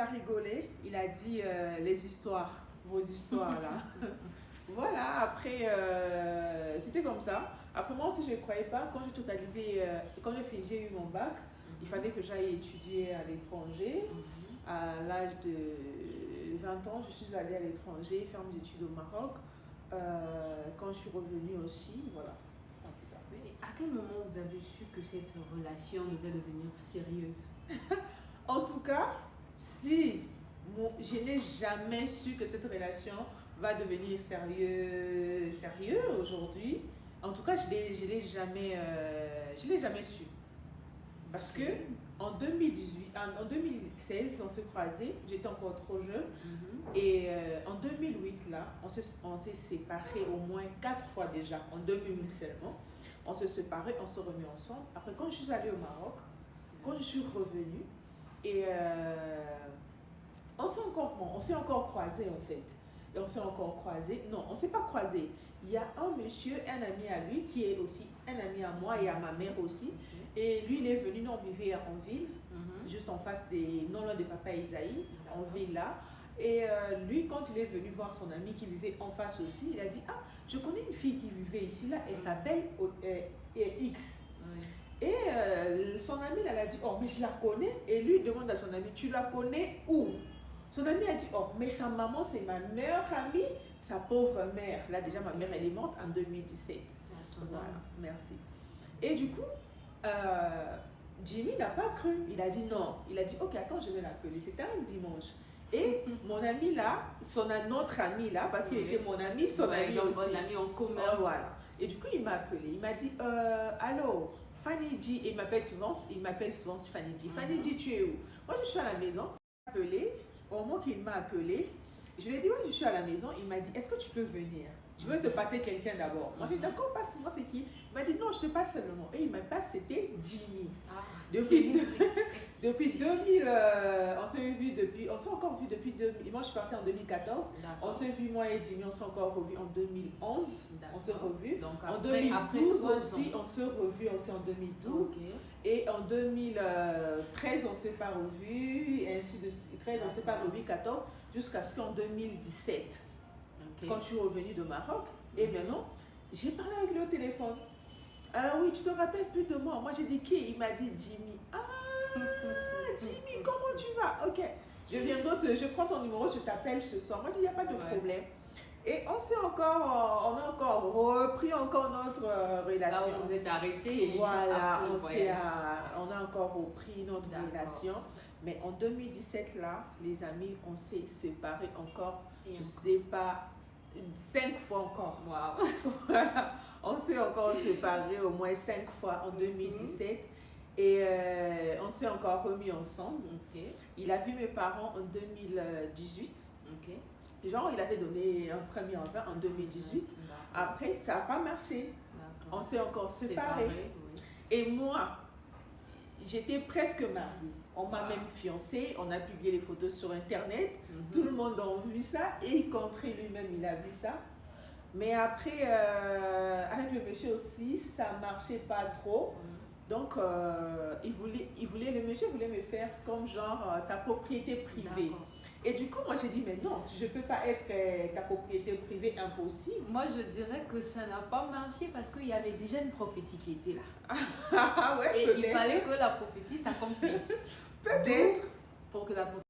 a rigolé, il a dit les histoires, vos histoires là. Voilà, après, c'était comme ça. Après, moi aussi, je ne croyais pas. Quand j'ai totalisé, quand j'ai eu mon bac, il fallait que j'aille étudier à l'étranger. À l'âge de 20 ans, je suis allée à l'étranger, faire mes études au Maroc. Quand je suis revenue aussi, voilà. C'est un peu ça. Mais à quel moment vous avez su que cette relation devait devenir sérieuse? En tout cas, si je n'ai jamais su que cette relation va devenir sérieux aujourd'hui. En tout cas, je l'ai jamais su. Parce que en 2018, en 2016, on s'est croisés, j'étais encore trop jeune. Et en 2008, là, on s'est séparés au moins 4 fois déjà, en 2008 seulement. On s'est séparés, on s'est remis ensemble. Après, quand je suis allée au Maroc, quand je suis revenue, et on s'est encore croisés en fait. Et on s'est encore croisés. Non, on ne s'est pas croisés. Il y a un monsieur, un ami à lui, qui est aussi un ami à moi et à ma mère aussi. Et lui, il est venu, nous on vivait en ville, juste en face non loin de Papa Isaïe, en ville là. Et lui, quand il est venu voir son ami qui vivait en face aussi, il a dit, ah, je connais une fille qui vivait ici là, elle s'appelle X. Et son ami, elle a dit, oh, mais je la connais. Et lui, il demande à son ami, tu la connais où? Son ami a dit, oh, mais sa maman, c'est ma meilleure amie, sa pauvre mère. Là, déjà, ma mère, elle est morte en 2017. Voilà, merci. Et du coup, Jimmy n'a pas cru. Il a dit non. Il a dit, ok, attends, je vais l'appeler. C'était un dimanche. Et mon ami là, notre ami là, parce qu'il était mon ami, son ami aussi. Bon ami en commun. Voilà. Et du coup, il m'a appelé. Il m'a dit, allô, Fanny G. Et il m'appelle souvent Fanny G. Fanny G, tu es où? Moi, je suis à la maison. Il m'a appelé. Au moment qu'il m'a appelé, je lui ai dit, oui, je suis à la maison. Il m'a dit, est-ce que tu peux venir? Je veux te passer quelqu'un d'abord. Moi, j'ai dit, d'accord, passe-moi, c'est qui? Il m'a dit, non, je te passe seulement. Et il m'a passé, c'était Jimmy. Depuis 2000, on s'est encore vu depuis 2000. Moi, je suis partie en 2014. On s'est vu, moi et Jimmy, on s'est encore revu en 2011. On s'est revu. En 2012 aussi, on s'est revu aussi en 2012. Et en 2013, on ne s'est pas revu. Et ainsi de suite. 13, on ne s'est pas revu. 14, jusqu'à ce qu'en 2017, quand je suis revenue de Maroc, et maintenant, j'ai parlé avec lui au téléphone. Oui, tu te rappelles plus de moi? Moi, j'ai dit qui? Il m'a dit Jimmy. Ah, Jimmy, comment tu vas? Ok, je prends ton numéro, je t'appelle ce soir. Moi, je dis, il n'y a pas de problème. Et on a encore repris notre relation. Là où vous êtes arrêtés. Voilà, on a encore repris notre relation. Mais en 2017, là, les amis, on s'est séparés encore, je ne sais pas, 5 fois encore. Wow. On s'est encore séparés au moins 5 fois en 2017. Et on s'est encore remis ensemble. Il a vu mes parents en 2018. Genre, il avait donné un premier enfant en 2018. Après, ça n'a pas marché. On s'est encore séparés. Et moi, j'étais presque mariée. On m'a même fiancée. On a publié les photos sur Internet. Tout le monde a vu ça. Et y compris lui-même, il a vu ça. Mais après, avec le monsieur aussi, ça ne marchait pas trop. Donc, le monsieur voulait me faire comme genre sa propriété privée. Et du coup, moi, j'ai dit, mais non, je ne peux pas être ta propriété privée, impossible. Moi, je dirais que ça n'a pas marché parce qu'il y avait déjà une prophétie qui était là. Ah ouais, et il fallait que la prophétie s'accomplisse. Peut-être. Pour que la prophétie